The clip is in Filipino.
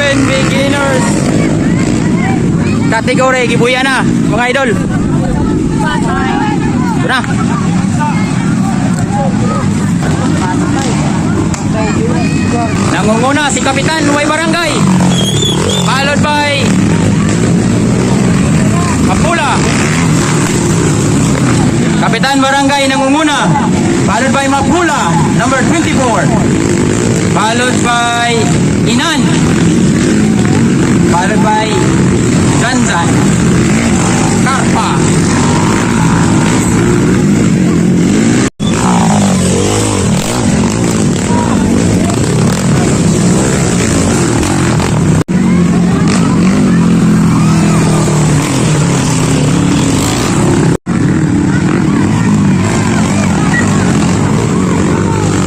and beginners. Category, gibuya na, mga idol. Ito na. Nangunguna si Kapitan Nuway Barangay. Followed by Mapula. Kapitan Barangay nangunguna. Followed by Mapula, number 24. Followed by Inan. Followed by Janjan.